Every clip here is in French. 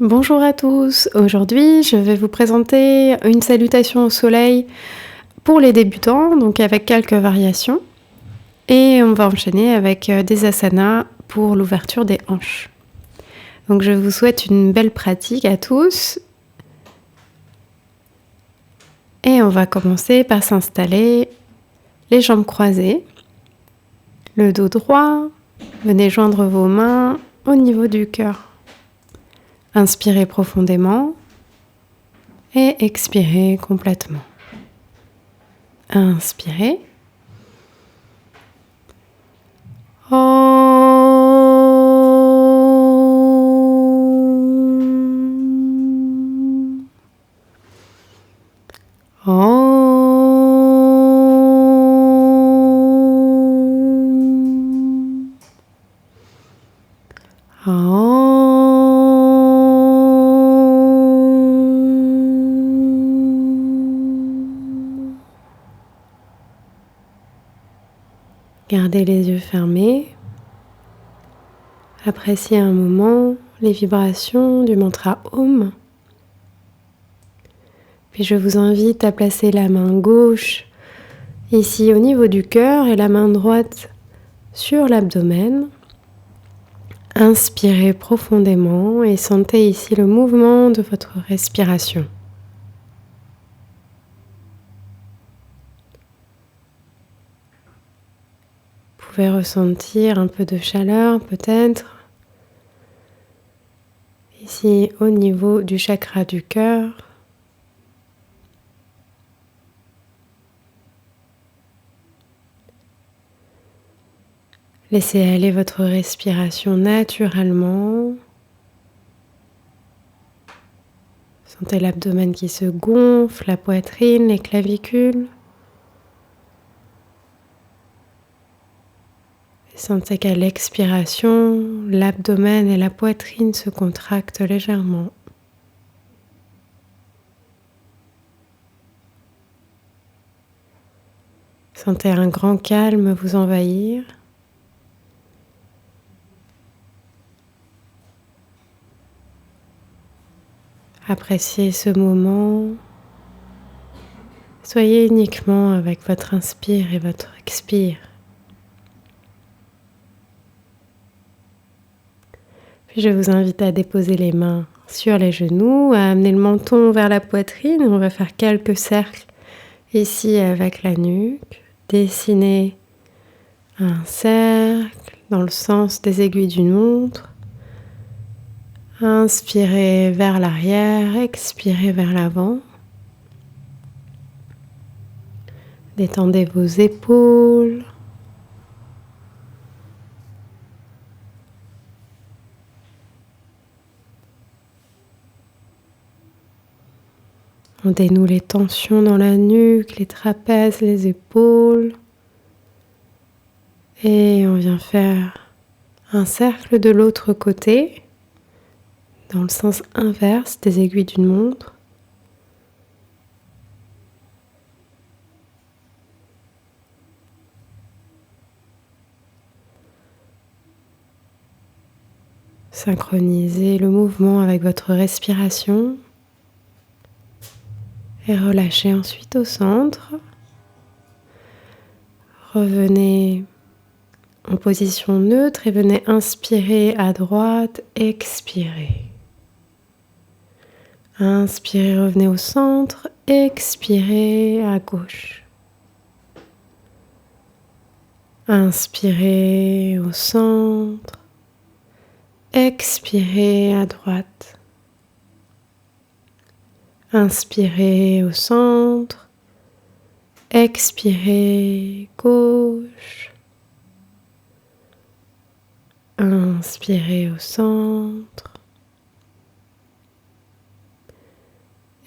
Bonjour à tous, aujourd'hui je vais vous présenter une salutation au soleil pour les débutants, donc avec quelques variations. Et on va enchaîner avec des asanas pour l'ouverture des hanches. Donc je vous souhaite une belle pratique à tous. Et on va commencer par s'installer les jambes croisées, le dos droit, venez joindre vos mains au niveau du cœur. Inspirez profondément et expirez complètement. Inspirez. Gardez les yeux fermés. Appréciez un moment les vibrations du mantra Om. Puis je vous invite à placer la main gauche ici au niveau du cœur et la main droite sur l'abdomen. Inspirez profondément et sentez ici le mouvement de votre respiration. Vous pouvez ressentir un peu de chaleur peut-être ici au niveau du chakra du cœur. Laissez aller votre respiration naturellement. Sentez l'abdomen qui se gonfle, la poitrine, les clavicules. Sentez qu'à l'expiration, l'abdomen et la poitrine se contractent légèrement. Sentez un grand calme vous envahir. Appréciez ce moment. Soyez uniquement avec votre inspire et votre expire. Puis je vous invite à déposer les mains sur les genoux, à amener le menton vers la poitrine. On va faire quelques cercles ici avec la nuque. Dessinez un cercle dans le sens des aiguilles d'une montre. Inspirez vers l'arrière, expirez vers l'avant. Détendez vos épaules. On dénoue les tensions dans la nuque, les trapèzes, les épaules. Et on vient faire un cercle de l'autre côté, dans le sens inverse des aiguilles d'une montre. Synchronisez le mouvement avec votre respiration et relâchez ensuite au centre. Revenez en position neutre et venez inspirer à droite, expirez. Inspirez, revenez au centre, expirez à gauche. Inspirez au centre, expirez à droite. Inspirez au centre, expirez gauche. Inspirez au centre.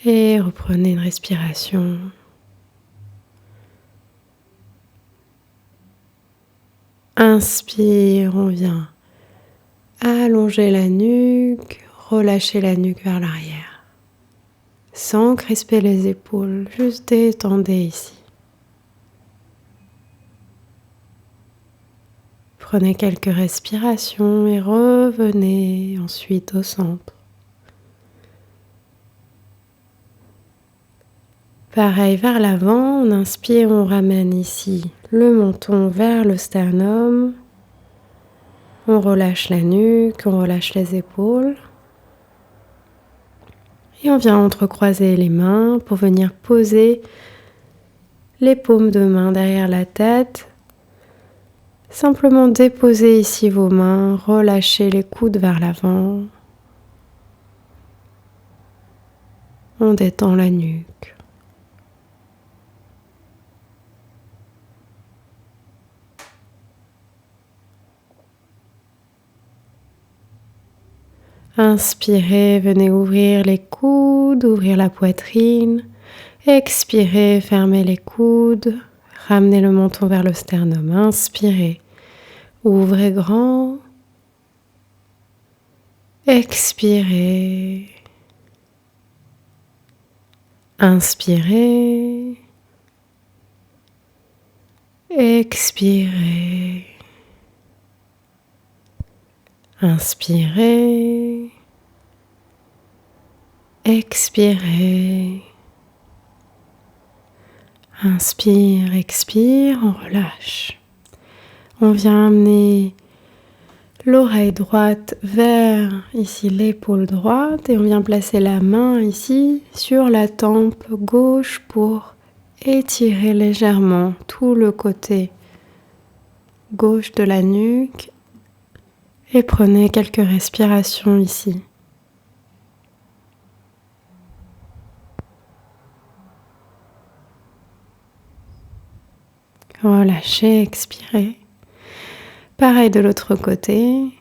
Et reprenez une respiration. Inspire, on vient allonger la nuque, relâcher la nuque vers l'arrière. Sans crisper les épaules, juste détendez ici. Prenez quelques respirations et revenez ensuite au centre. Pareil, vers l'avant, on inspire, on ramène ici le menton vers le sternum. On relâche la nuque, on relâche les épaules. Et on vient entrecroiser les mains pour venir poser les paumes de main derrière la tête. Simplement déposez ici vos mains, relâchez les coudes vers l'avant. On détend la nuque. Inspirez, venez ouvrir les coudes, ouvrir la poitrine. Expirez, fermez les coudes, ramenez le menton vers le sternum. Inspirez, ouvrez grand. Expirez. Inspirez. Expirez. Inspirez. Expirez. Inspire, expire, on relâche. On vient amener l'oreille droite vers ici l'épaule droite et on vient placer la main ici sur la tempe gauche pour étirer légèrement tout le côté gauche de la nuque et prenez quelques respirations ici. Relâchez, expirez. Pareil de l'autre côté.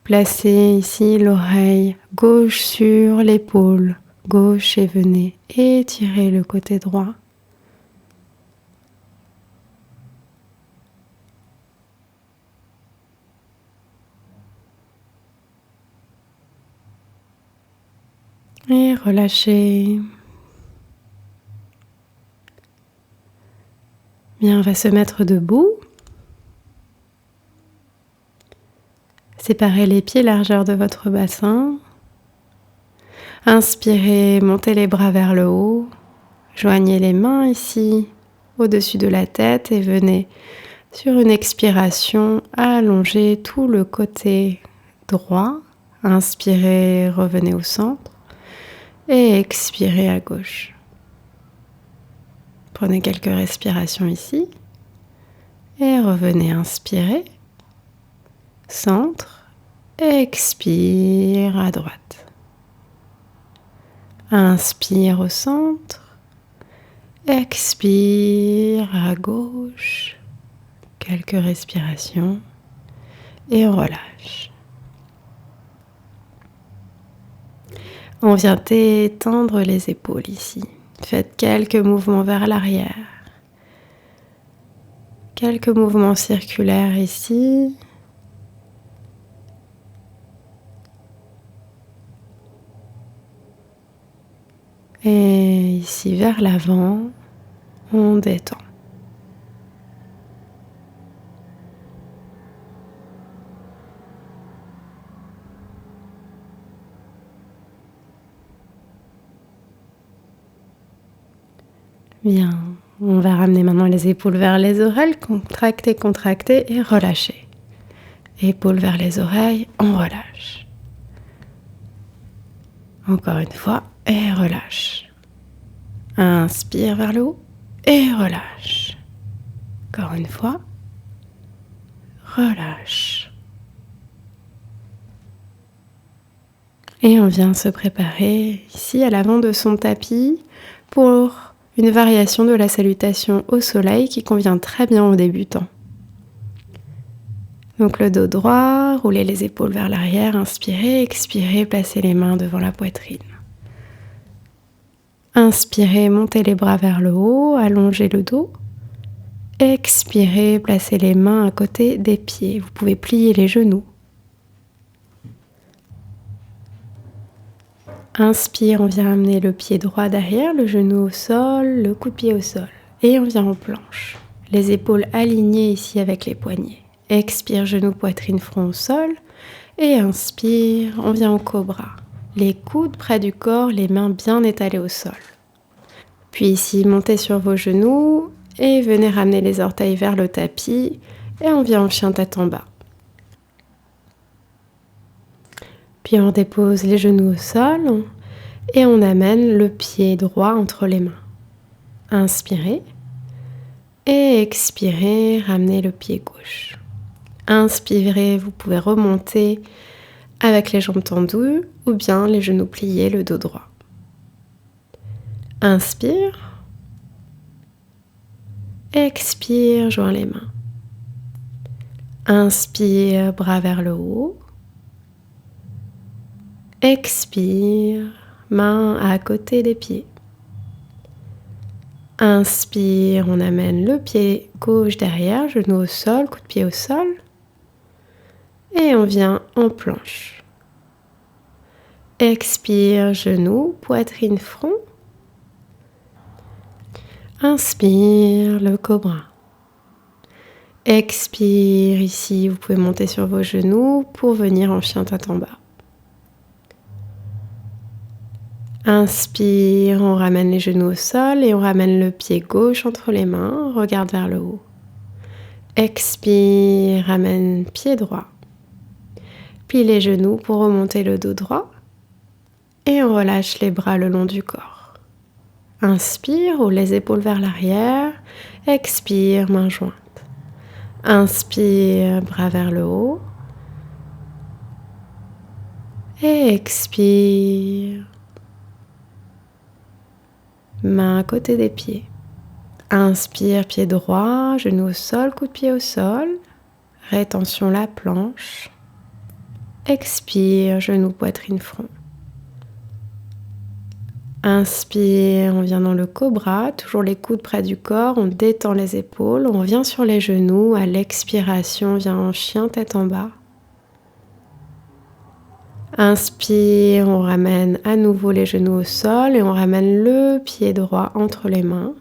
Placez ici l'oreille gauche sur l'épaule gauche et venez étirer le côté droit. Et relâchez. Bien, on va se mettre debout. Séparez les pieds largeur de votre bassin. Inspirez, montez les bras vers le haut. Joignez les mains ici au-dessus de la tête et venez sur une expiration allonger tout le côté droit. Inspirez, revenez au centre et expirez à gauche. Prenez quelques respirations ici et revenez inspirer, centre, expire à droite. Inspire au centre, expire à gauche, quelques respirations et on relâche. On vient étendre les épaules ici. Faites quelques mouvements vers l'arrière. Quelques mouvements circulaires ici. Et ici vers l'avant, on détend. Bien, on va ramener maintenant les épaules vers les oreilles, contracter, contracter et relâcher. Épaules vers les oreilles, on relâche. Encore une fois, et relâche. Inspire vers le haut et relâche. Encore une fois, relâche. Et on vient se préparer ici à l'avant de son tapis pour une variation de la salutation au soleil qui convient très bien aux débutants. Donc le dos droit, roulez les épaules vers l'arrière, inspirez, expirez, placez les mains devant la poitrine. Inspirez, montez les bras vers le haut, allongez le dos. Expirez, placez les mains à côté des pieds. Vous pouvez plier les genoux. Inspire, on vient amener le pied droit derrière, le genou au sol, le coup de pied au sol. Et on vient en planche. Les épaules alignées ici avec les poignets. Expire, genou, poitrine, front au sol. Et inspire, on vient en cobra. Les coudes près du corps, les mains bien étalées au sol. Puis ici, montez sur vos genoux et venez ramener les orteils vers le tapis et on vient en chien tête en bas. Puis on dépose les genoux au sol et on amène le pied droit entre les mains. Inspirez et expirez, ramenez le pied gauche. Inspirez, vous pouvez remonter avec les jambes tendues ou bien les genoux pliés, le dos droit. Inspire. Expire, joins les mains. Inspire, bras vers le haut. Expire, main à côté des pieds. Inspire, on amène le pied gauche derrière, genou au sol, coup de pied au sol. Et on vient en planche. Expire, genou, poitrine, front. Inspire, le cobra. Expire, ici, vous pouvez monter sur vos genoux pour venir en chien tête en bas. Inspire, on ramène les genoux au sol et on ramène le pied gauche entre les mains, regarde vers le haut. Expire, ramène pied droit. Plie les genoux pour remonter le dos droit et on relâche les bras le long du corps. Inspire, roule les épaules vers l'arrière. Expire, mains jointes. Inspire, bras vers le haut. Et expire. Main à côté des pieds. Inspire, pied droit, genou au sol, coup de pied au sol. Rétention la planche. Expire, genou, poitrine, front. Inspire, on vient dans le cobra, toujours les coudes près du corps, on détend les épaules, on revient sur les genoux, à l'expiration, on vient en chien tête en bas. Inspire, on ramène à nouveau les genoux au sol et on ramène le pied droit entre les mains.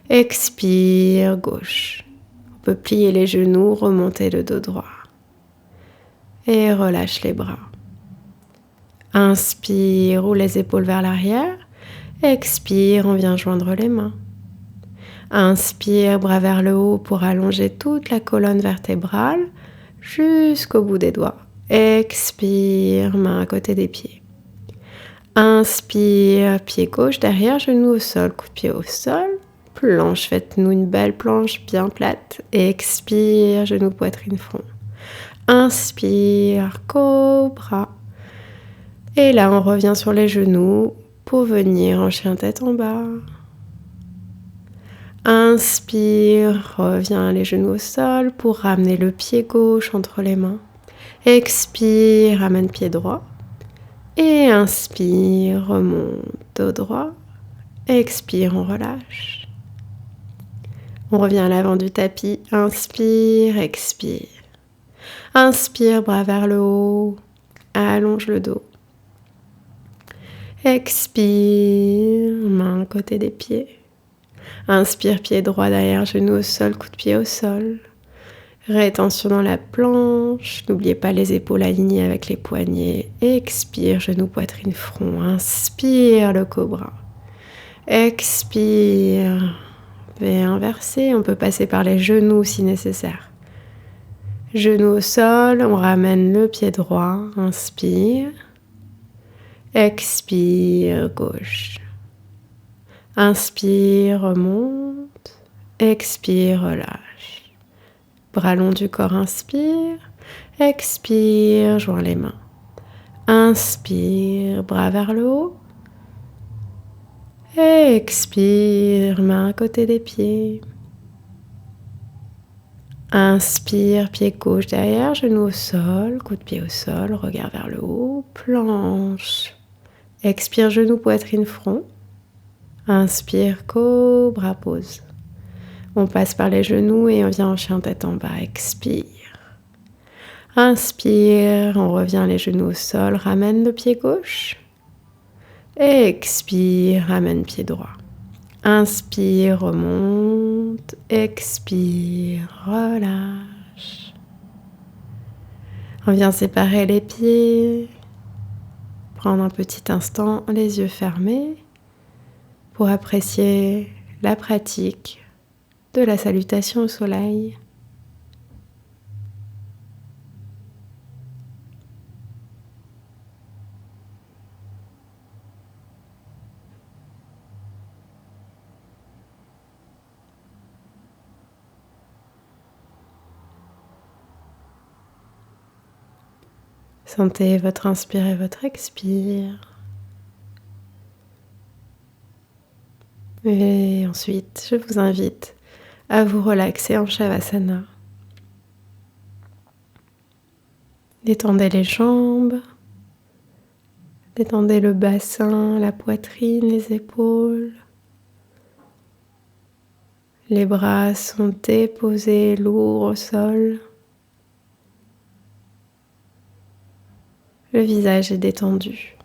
Expire, gauche. On peut plier les genoux, remonter le dos droit. Et relâche les bras. Inspire, roule les épaules vers l'arrière. Expire, on vient joindre les mains. Inspire, bras vers le haut pour allonger toute la colonne vertébrale jusqu'au bout des doigts. Expire, main à côté des pieds. Inspire, pied gauche derrière, genou au sol, coup de pied au sol. Planche, faites-nous une belle planche bien plate. Expire, genou, poitrine, front. Inspire, cobra. Et là, on revient sur les genoux pour venir en chien tête en bas. Inspire, reviens les genoux au sol pour ramener le pied gauche entre les mains. Expire, ramène pied droit. Et inspire, remonte au droit. Expire, on relâche. On revient à l'avant du tapis. Inspire, expire. Inspire, bras vers le haut. Allonge le dos. Expire, main à côté des pieds. Inspire, pied droit derrière, genou au sol, coup de pied au sol. Rétention dans la planche. N'oubliez pas les épaules alignées avec les poignets. Expire, genou, poitrine, front. Inspire, le cobra. Expire. Et inverser, on peut passer par les genoux si nécessaire. Genou au sol, on ramène le pied droit. Inspire. Expire, gauche. Inspire, remonte. Expire, relâche. Bras long du corps, inspire. Expire, joins les mains. Inspire, bras vers le haut. Expire, main à côté des pieds. Inspire, pied gauche derrière, genou au sol, coup de pied au sol, regard vers le haut, planche. Expire, genou, poitrine, front. Inspire, cobra, pose. On passe par les genoux et on vient en chien tête en bas. Expire. Inspire, on revient les genoux au sol, ramène le pied gauche. Expire, ramène pied droit. Inspire, remonte. Expire, relâche. On vient séparer les pieds. Prendre un petit instant les yeux fermés pour apprécier la pratique de la salutation au soleil. Sentez votre inspire et votre expire. Et ensuite, je vous invite à vous relaxer en Shavasana. Détendez les jambes, détendez le bassin, la poitrine, les épaules. Les bras sont déposés, lourds au sol. Le visage est détendu.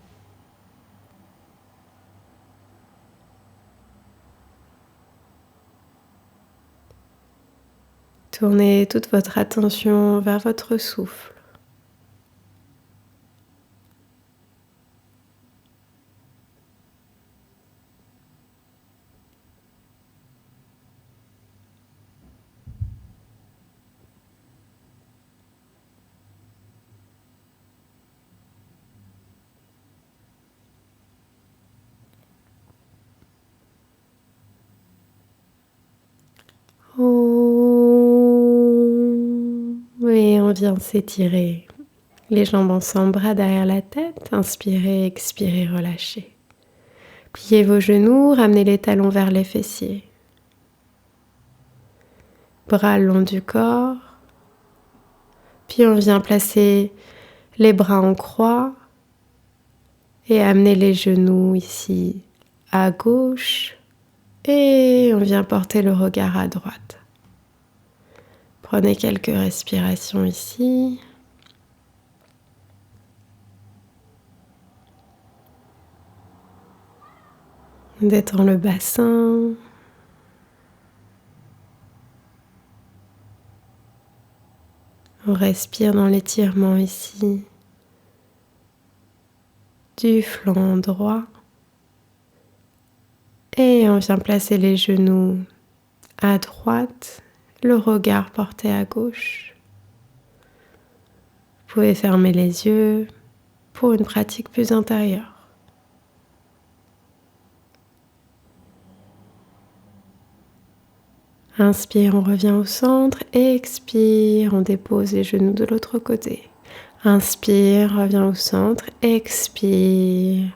Tournez toute votre attention vers votre souffle. Et on vient s'étirer. Les jambes ensemble, bras derrière la tête. Inspirez, expirez, relâchez. Pliez vos genoux, ramenez les talons vers les fessiers. Bras le long du corps. Puis on vient placer les bras en croix et amener les genoux ici à gauche. Et on vient porter le regard à droite. Prenez quelques respirations ici. On détend le bassin. On respire dans l'étirement ici du flanc droit. Et on vient placer les genoux à droite, le regard porté à gauche. Vous pouvez fermer les yeux pour une pratique plus intérieure. Inspire, on revient au centre. Expire, on dépose les genoux de l'autre côté. Inspire, revient au centre. Expire,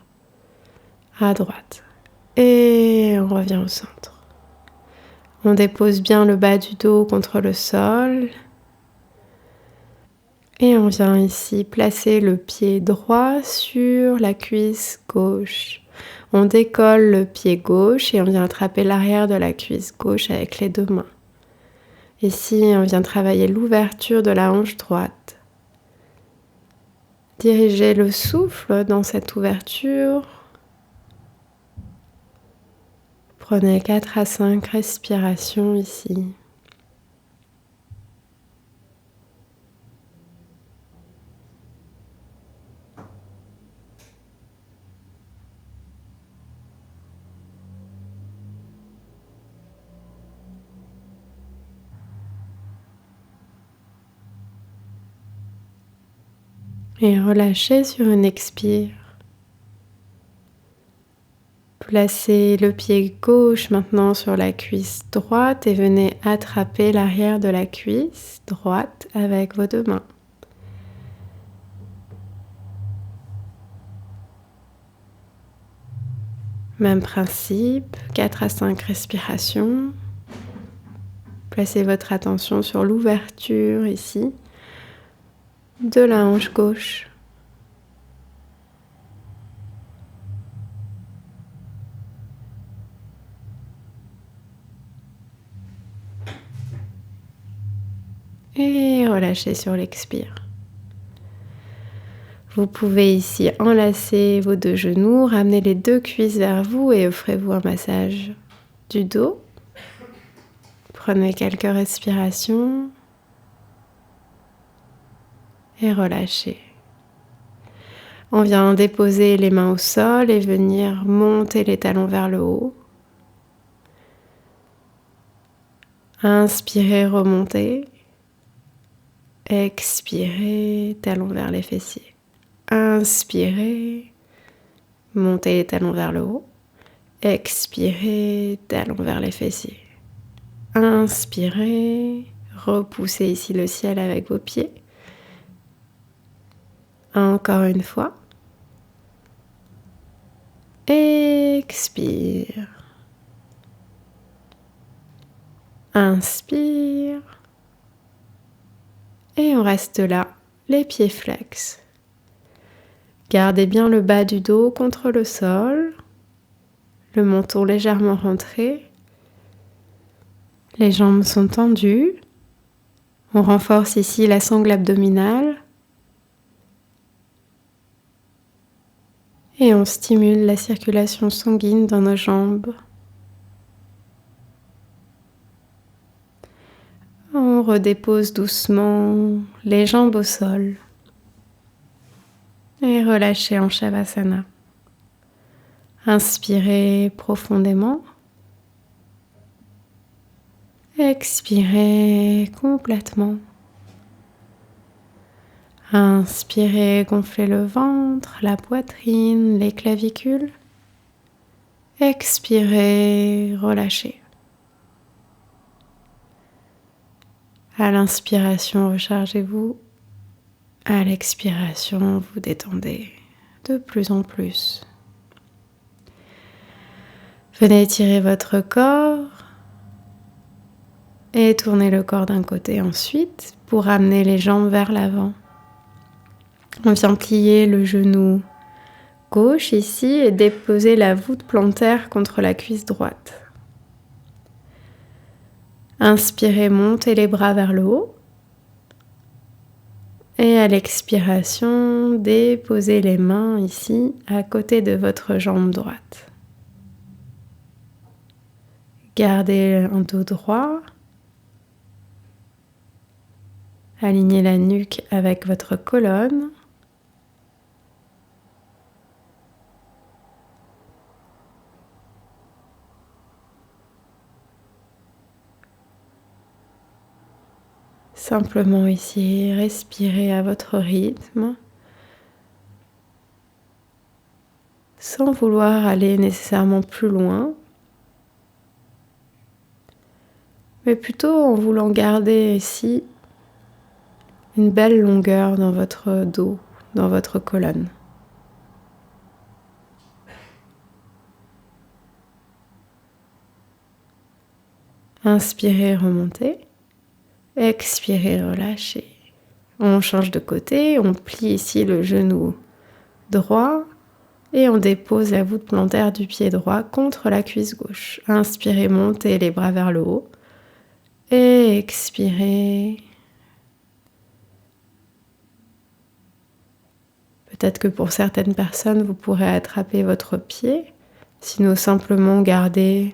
à droite. Et on revient au centre. On dépose bien le bas du dos contre le sol. Et on vient ici placer le pied droit sur la cuisse gauche. On décolle le pied gauche et on vient attraper l'arrière de la cuisse gauche avec les deux mains. Ici, on vient travailler l'ouverture de la hanche droite. Dirigez le souffle dans cette ouverture. Prenez 4 à 5 respirations ici. Et relâchez sur une expire. Placez le pied gauche maintenant sur la cuisse droite et venez attraper l'arrière de la cuisse droite avec vos deux mains. Même principe, 4 à 5 respirations. Placez votre attention sur l'ouverture ici de la hanche gauche. Et relâchez sur l'expire. Vous pouvez ici enlacer vos deux genoux, ramener les deux cuisses vers vous et offrez-vous un massage du dos. Prenez quelques respirations et relâchez. On vient déposer les mains au sol et venir monter les talons vers le haut. Inspirez, remontez. Expirez, talons vers les fessiers. Inspirez, montez les talons vers le haut. Expirez, talons vers les fessiers. Inspirez, repoussez ici le ciel avec vos pieds. Encore une fois. Expire. Inspire. Et on reste là, les pieds flex. Gardez bien le bas du dos contre le sol, le menton légèrement rentré. Les jambes sont tendues. On renforce ici la sangle abdominale. Et on stimule la circulation sanguine dans nos jambes. On redépose doucement les jambes au sol. Et relâchez en Shavasana. Inspirez profondément. Expirez complètement. Inspirez, gonflez le ventre, la poitrine, les clavicules. Expirez, relâchez. À l'inspiration, rechargez-vous. À l'expiration, vous détendez de plus en plus. Venez étirer votre corps et tournez le corps d'un côté ensuite pour amener les jambes vers l'avant. On vient plier le genou gauche ici et déposer la voûte plantaire contre la cuisse droite. Inspirez, montez les bras vers le haut. Et à l'expiration, déposez les mains ici à côté de votre jambe droite. Gardez un dos droit. Alignez la nuque avec votre colonne. Simplement ici, respirez à votre rythme, sans vouloir aller nécessairement plus loin, mais plutôt en voulant garder ici une belle longueur dans votre dos, dans votre colonne. Inspirez, remontez. Expirez, relâchez. On change de côté, on plie ici le genou droit et on dépose la voûte plantaire du pied droit contre la cuisse gauche. Inspirez, montez les bras vers le haut. Et expirez. Peut-être que pour certaines personnes, vous pourrez attraper votre pied, sinon simplement garder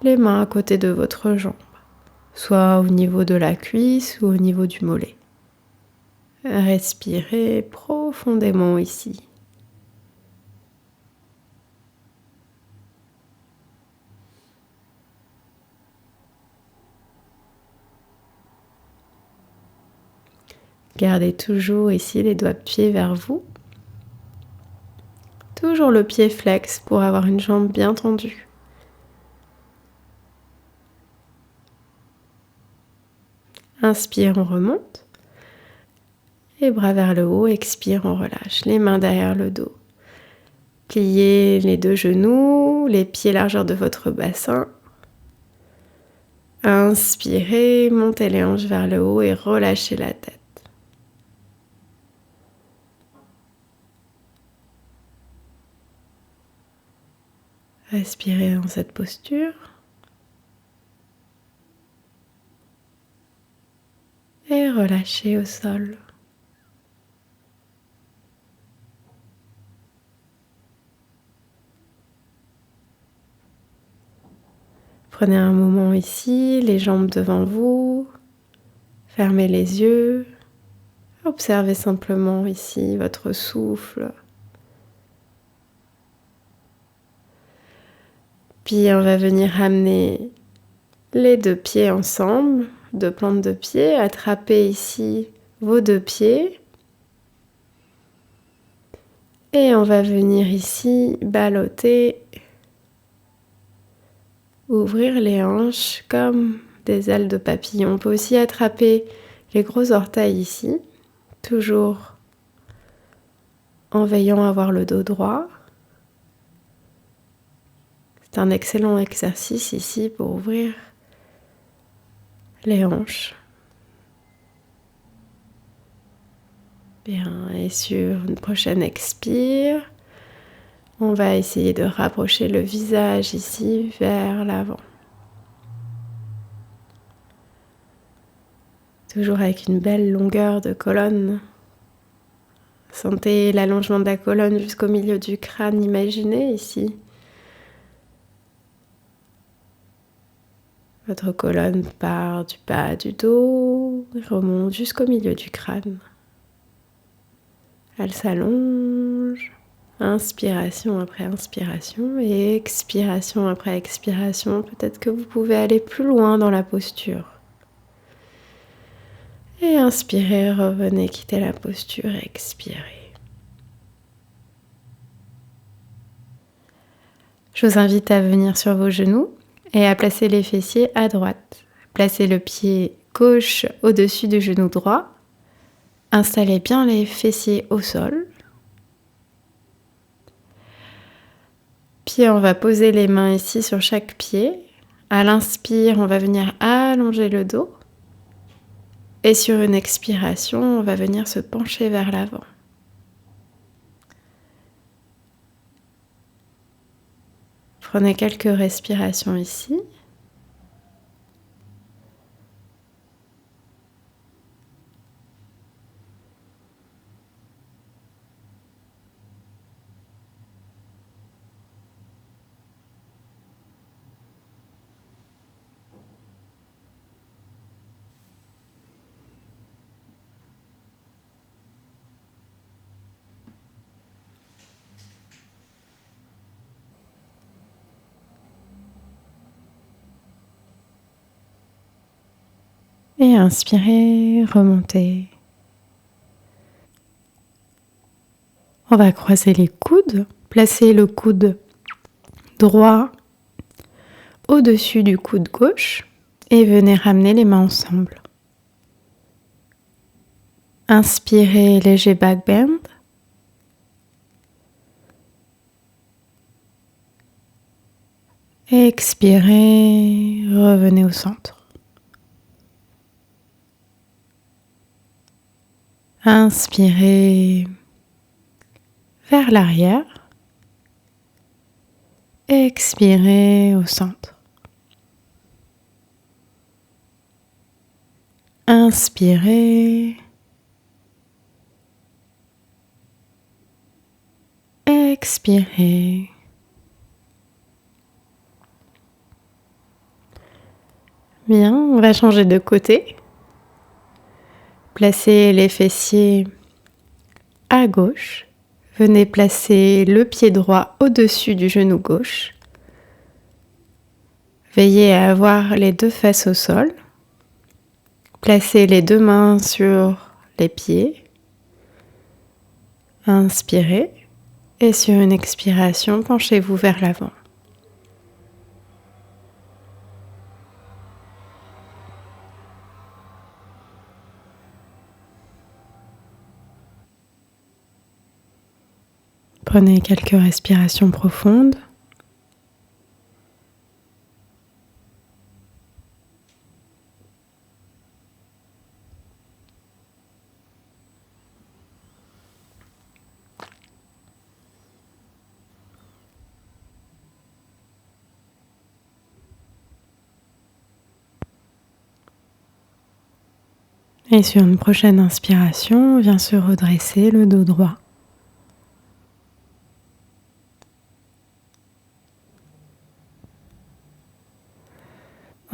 les mains à côté de votre jambe, soit au niveau de la cuisse ou au niveau du mollet. Respirez profondément ici. Gardez toujours ici les doigts de pied vers vous. Toujours le pied flex pour avoir une jambe bien tendue. Inspire, on remonte. Les bras vers le haut, expire, on relâche. Les mains derrière le dos. Pliez les deux genoux, les pieds largeur de votre bassin. Inspirez, montez les hanches vers le haut et relâchez la tête. Respirez dans cette posture. Et relâchez au sol. Prenez un moment ici, les jambes devant vous. Fermez les yeux. Observez simplement ici votre souffle. Puis on va venir amener les deux pieds ensemble, deux plantes de pied. Attrapez ici vos deux pieds. Et on va venir ici ballotter, ouvrir les hanches comme des ailes de papillon. On peut aussi attraper les gros orteils ici, toujours en veillant à avoir le dos droit. C'est un excellent exercice ici pour ouvrir les hanches. Bien, et sur une prochaine expire, on va essayer de rapprocher le visage ici vers l'avant. Toujours avec une belle longueur de colonne. Sentez l'allongement de la colonne jusqu'au milieu du crâne, imaginez ici. Votre colonne part du bas du dos, remonte jusqu'au milieu du crâne. Elle s'allonge, inspiration après inspiration et expiration après expiration. Peut-être que vous pouvez aller plus loin dans la posture. Et inspirez, revenez, quittez la posture et expirez. Je vous invite à venir sur vos genoux et à placer les fessiers à droite. Placez le pied gauche au-dessus du genou droit. Installez bien les fessiers au sol. Puis on va poser les mains ici sur chaque pied. À l'inspire, on va venir allonger le dos. Et sur une expiration, on va venir se pencher vers l'avant. Prenez quelques respirations ici. Et inspirez, remontez. On va croiser les coudes. Placez le coude droit au-dessus du coude gauche et venez ramener les mains ensemble. Inspirez, léger back bend. Expirez, revenez au centre. Inspirez vers l'arrière. Expirez au centre. Inspirez. Expirez. Bien, on va changer de côté. Placez les fessiers à gauche. Venez placer le pied droit au-dessus du genou gauche. Veillez à avoir les deux fesses au sol. Placez les deux mains sur les pieds. Inspirez. Et sur une expiration, penchez-vous vers l'avant. Prenez quelques respirations profondes. Et sur une prochaine inspiration, on vient se redresser le dos droit.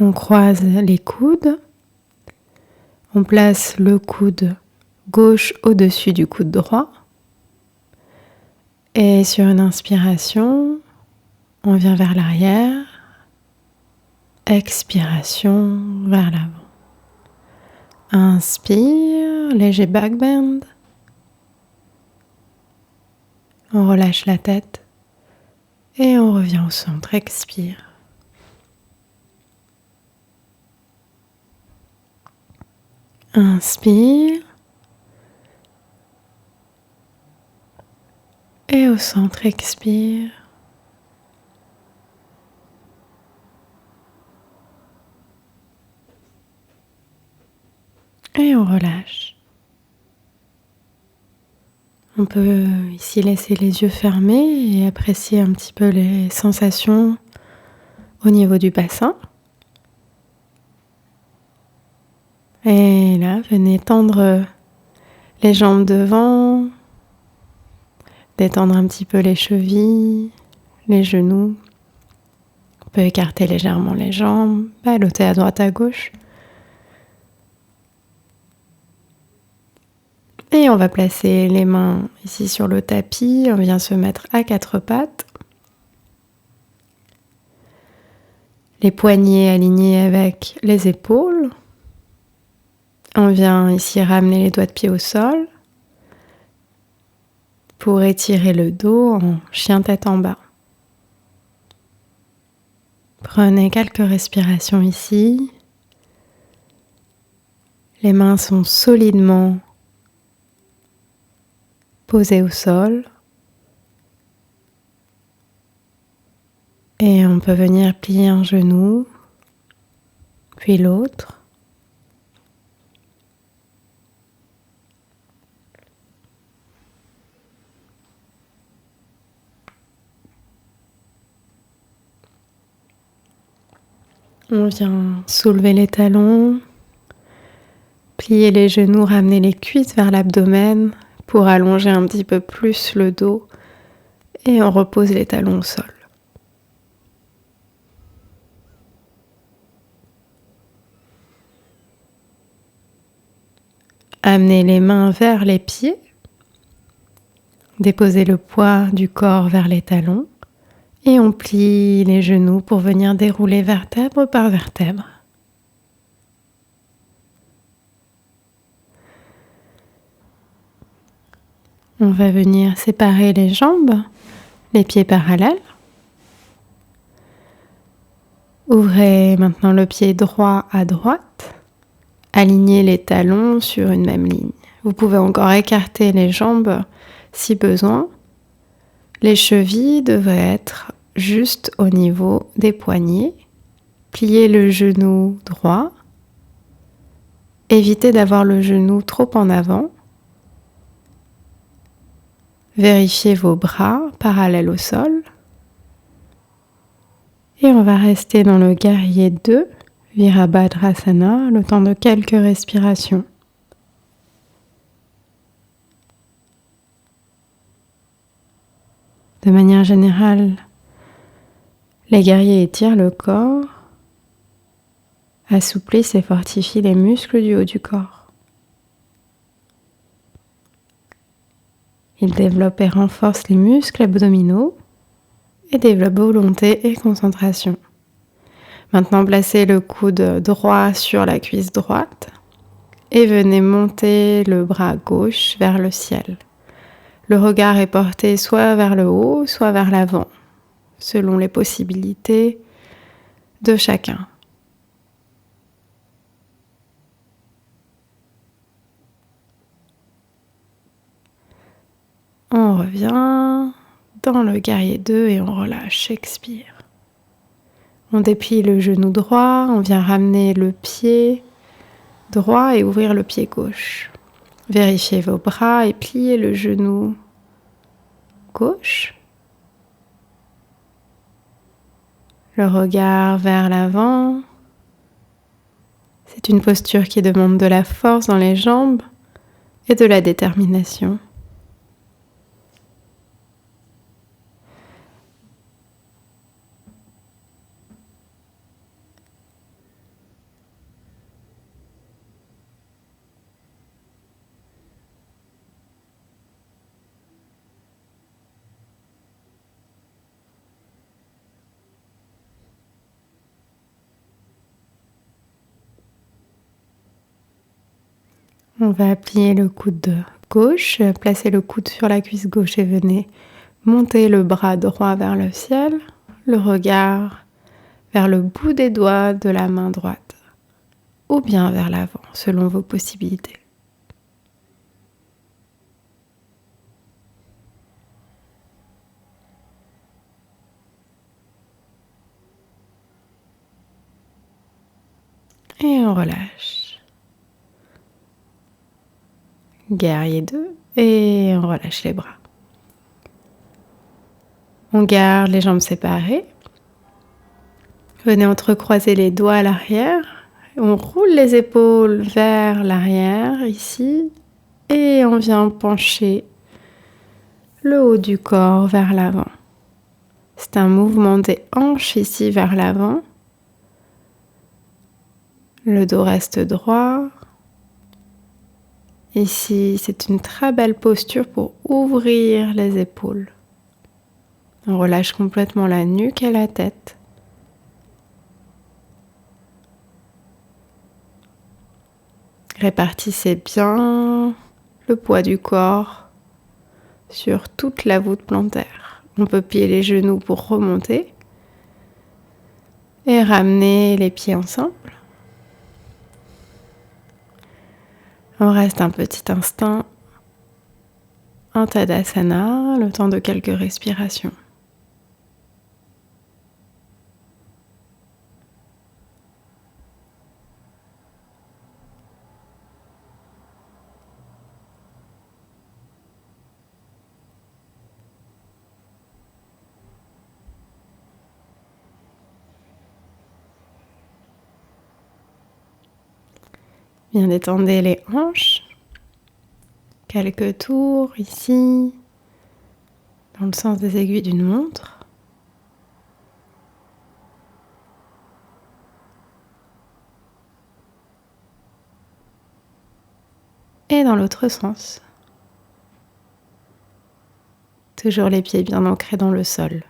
On croise les coudes. On place le coude gauche au-dessus du coude droit. Et sur une inspiration, on vient vers l'arrière. expiration vers l'avant. Inspire, léger back bend. On relâche la tête et on revient au centre. Expire. Inspire. Et au centre, expire. Et on relâche. On peut ici laisser les yeux fermés et apprécier un petit peu les sensations au niveau du bassin. Et là, venez tendre les jambes devant, détendre un petit peu les chevilles, les genoux. On peut écarter légèrement les jambes, balloter à droite à gauche. Et on va placer les mains ici sur le tapis. On vient se mettre à quatre pattes. Les poignets alignés avec les épaules. On vient ici ramener les doigts de pied au sol pour étirer le dos en chien tête en bas. Prenez quelques respirations ici. Les mains sont solidement posées au sol. Et on peut venir plier un genou, puis l'autre. On vient soulever les talons, plier les genoux, ramener les cuisses vers l'abdomen pour allonger un petit peu plus le dos et on repose les talons au sol. Amenez les mains vers les pieds, déposez le poids du corps vers les talons et on plie les genoux pour venir dérouler vertèbre par vertèbre. On va venir séparer les jambes, les pieds parallèles. Ouvrez maintenant le pied droit à droite. Alignez les talons sur une même ligne. Vous pouvez encore écarter les jambes si besoin. Les chevilles devraient être juste au niveau des poignets. Pliez le genou droit. Évitez d'avoir le genou trop en avant. Vérifiez vos bras parallèles au sol. Et on va rester dans le guerrier 2, Virabhadrasana, le temps de quelques respirations. De manière générale, les guerriers étirent le corps, assouplissent et fortifient les muscles du haut du corps. Ils développent et renforcent les muscles abdominaux et développent volonté et concentration. Maintenant, placez le coude droit sur la cuisse droite et venez monter le bras gauche vers le ciel. Le regard est porté soit vers le haut, soit vers l'avant, selon les possibilités de chacun. On revient dans le guerrier 2 et on relâche, expire. On déplie le genou droit, on vient ramener le pied droit et ouvrir le pied gauche. Vérifiez vos bras et pliez le genou gauche. Le regard vers l'avant. C'est une posture qui demande de la force dans les jambes et de la détermination. On va plier le coude gauche, placer le coude sur la cuisse gauche et venez monter le bras droit vers le ciel, le regard vers le bout des doigts de la main droite ou bien vers l'avant selon vos possibilités. Et on relâche. Guerrier 2 et on relâche les bras. On garde les jambes séparées. Venez entrecroiser les doigts à l'arrière. On roule les épaules vers l'arrière ici et on vient pencher le haut du corps vers l'avant. C'est un mouvement des hanches ici vers l'avant. Le dos reste droit. Ici, c'est une très belle posture pour ouvrir les épaules. On relâche complètement la nuque et la tête. Répartissez bien le poids du corps sur toute la voûte plantaire. On peut plier les genoux pour remonter et ramener les pieds ensemble. On reste un petit instant en Tadasana, le temps de quelques respirations. Bien détendez les hanches. Quelques tours ici, dans le sens des aiguilles d'une montre. Et dans l'autre sens. Toujours les pieds bien ancrés dans le sol.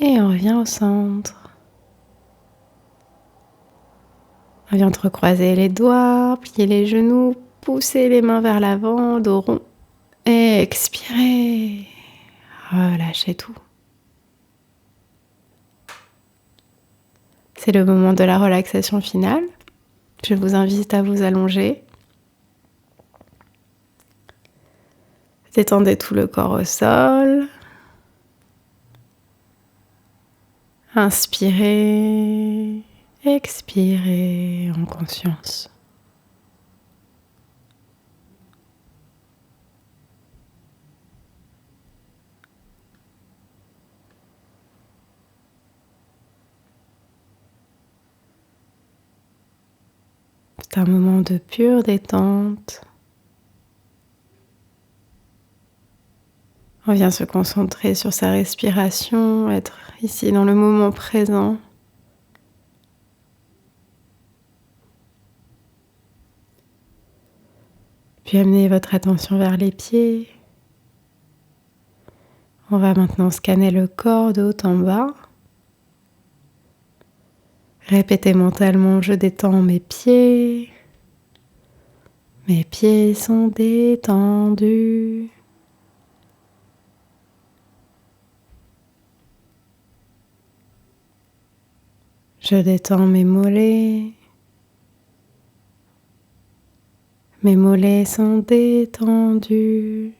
Et on revient au centre. On vient entrecroiser les doigts, plier les genoux, pousser les mains vers l'avant, dos rond. Et expirez. Relâchez tout. C'est le moment de la relaxation finale. Je vous invite à vous allonger. Détendez tout le corps au sol. Inspirez, expirez en conscience. C'est un moment de pure détente. On vient se concentrer sur sa respiration, être ici dans le moment présent. Puis amenez votre attention vers les pieds. On va maintenant scanner le corps de haut en bas. Répétez mentalement, je détends mes pieds. Mes pieds sont détendus. Je détends mes mollets. Mes mollets sont détendus.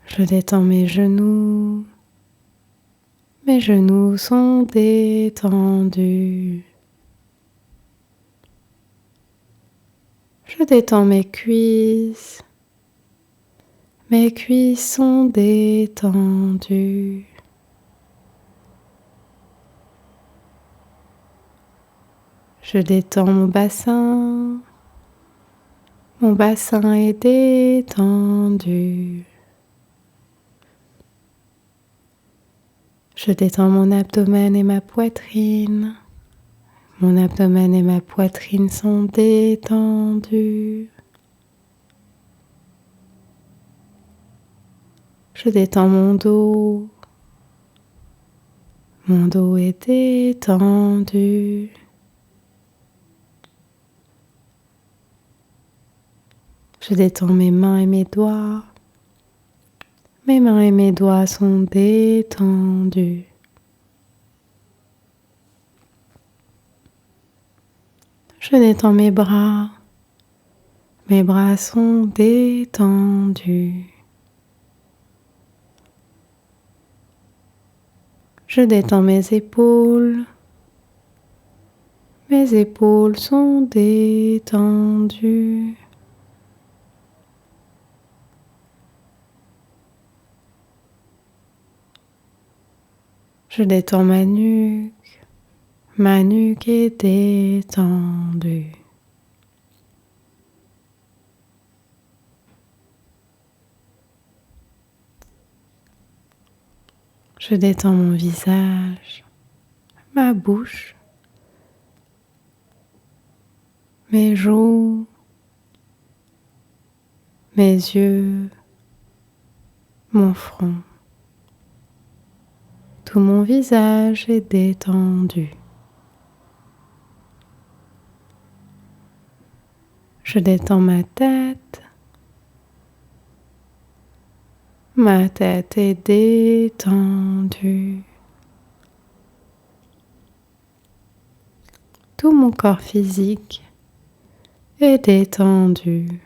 Je détends mes genoux. Mes genoux sont détendus. Je détends mes cuisses. Mes cuisses sont détendues. Je détends mon bassin. Mon bassin est détendu. Je détends mon abdomen et ma poitrine. Mon abdomen et ma poitrine sont détendus. Je détends mon dos. Mon dos est détendu. Je détends mes mains et mes doigts. Mes mains et mes doigts sont détendus. Je détends mes bras. Mes bras sont détendus. Je détends mes épaules. Mes épaules sont détendues. Je détends ma nuque. Ma nuque est détendue. Je détends mon visage, ma bouche, mes joues, mes yeux, mon front. Tout mon visage est détendu. Je détends ma tête. Ma tête est détendue. Tout mon corps physique est détendu.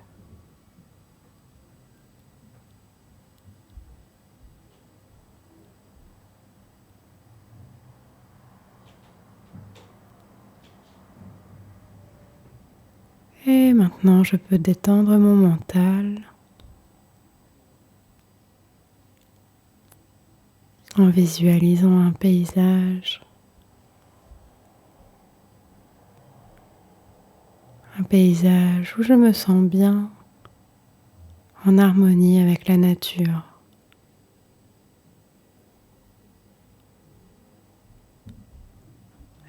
Et maintenant, je peux détendre mon mental en visualisant un paysage. Un paysage où je me sens bien, en harmonie avec la nature.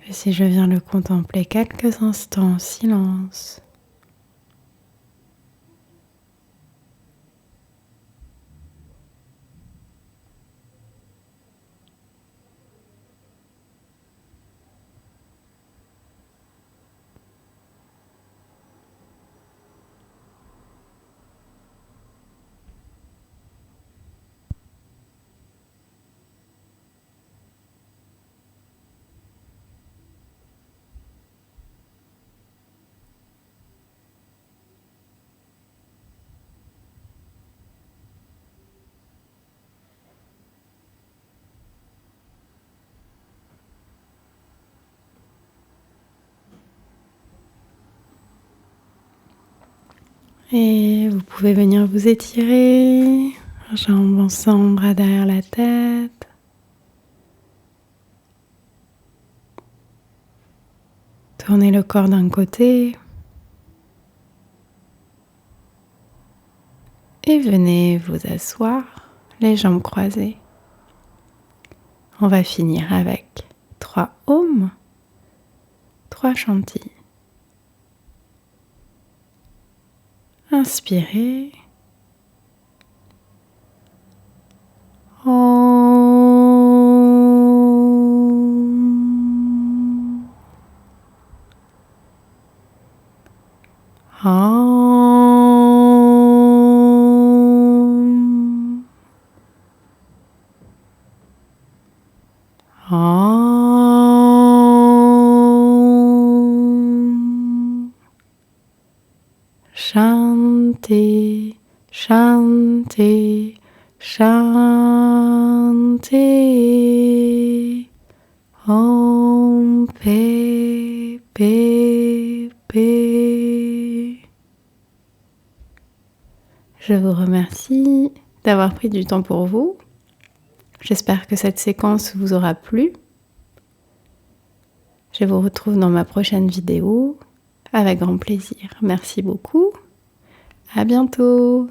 Et si je viens le contempler quelques instants en silence, et vous pouvez venir vous étirer, jambes ensemble, bras derrière la tête. Tournez le corps d'un côté et venez vous asseoir, les jambes croisées. On va finir avec 3 aumes, 3 chantilles. Inspirez. Om. Om. Om. Shanti, Shanti, Shanti. Om Pe Pe Pe. Je vous remercie d'avoir pris du temps pour vous. J'espère que cette séquence vous aura plu. Je vous retrouve dans ma prochaine vidéo avec grand plaisir. Merci beaucoup. À bientôt.